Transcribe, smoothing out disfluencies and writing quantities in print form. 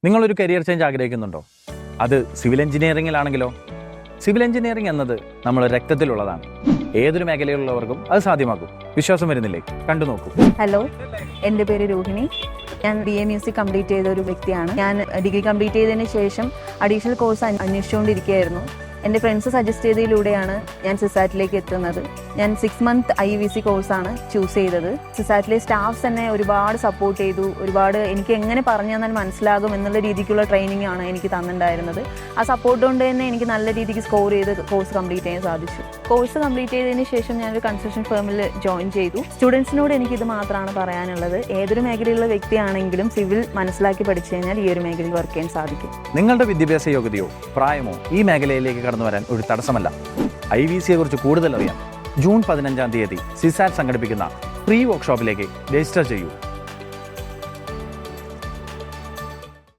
നിങ്ങളൊരു career change ആഗ്രഹിക്കുന്നുണ്ടോ? അത് സിവിൽ എഞ്ചിനീയറിംഗിലാണെങ്കിലോ? സിവിൽ എഞ്ചിനീയറിംഗ് എന്നത് നമ്മുടെ രക്തത്തിലുള്ളതാണ്. ഏതൊരു മേഖലയിലുള്ളവർക്കും അത് സാധ്യമാക്കും. വിശ്വാസം വരുന്നില്ലേ? കണ്ടു നോക്കൂ. ഹലോ, എൻ്റെ പേര് രോഹിണി. ഞാൻ BA മ്യൂസിക് കംപ്ലീറ്റ് ചെയ്ത ഒരു വ്യക്തിയാണ്. ഞാൻ ഡിഗ്രി കംപ്ലീറ്റ് ചെയ്തതിന് ശേഷം അഡീഷണൽ കോഴ്സ് അന്വേഷിച്ചുകൊണ്ടിരിക്കുകയായിരുന്നു. എൻ്റെ ഫ്രണ്ട്സ് സജസ്റ്റ് ചെയ്തതിലൂടെയാണ് ഞാൻ സിസാറ്റിലേക്ക് എത്തുന്നത്. ഞാൻ 6 മന്ത് IVC കോഴ്സാണ് ചൂസ് ചെയ്തത്. സിസാറ്റിലെ സ്റ്റാഫ്സ് എന്നെ ഒരുപാട് സപ്പോർട്ട് ചെയ്തു. ഒരുപാട് എനിക്ക് എങ്ങനെ പറഞ്ഞു തന്നാൽ മനസ്സിലാകും എന്നുള്ള രീതിക്കുള്ള ട്രെയിനിങ് ആണ് എനിക്ക് തന്നിട്ടുണ്ടായിരുന്നത്. ആ സപ്പോർട്ട് കൊണ്ട് തന്നെ എനിക്ക് നല്ല രീതിക്ക് സ്കോർ ചെയ്ത് കോഴ്സ് കംപ്ലീറ്റ് ചെയ്യാൻ സാധിച്ചു. കോഴ്സ് കംപ്ലീറ്റ് ചെയ്തതിന് ശേഷം ഞാനൊരു കൺസ്ട്രക്ഷൻ ഫേമിൽ ജോയിൻ ചെയ്തു. സ്റ്റുഡൻസിനോട് എനിക്കിത് മാത്രമാണ് പറയാനുള്ളത്. ഏതൊരു മേഖലയിലുള്ള വ്യക്തിയാണെങ്കിലും സിവിൽ മനസ്സിലാക്കി പഠിച്ചു കഴിഞ്ഞാൽ ഈ ഒരു മേഖലയിൽ വർക്ക് ചെയ്യാൻ സാധിക്കും. നിങ്ങളുടെ വിദ്യാഭ്യാസ യോഗ്യതയോ പ്രായമോ ഈ മേഖലയിലേക്ക് കടന്നു വരാൻ ഒരു തടസ്സമല്ല. IVCയെ കുറിച്ച് കൂടുതൽ അറിയാം. ജൂൺ 15-ാം തീയതി സിസാറ്റ് സംഘടിപ്പിക്കുന്ന ഫ്രീ വർക്ക്ഷോപ്പിലേക്ക് രജിസ്റ്റർ ചെയ്യൂ.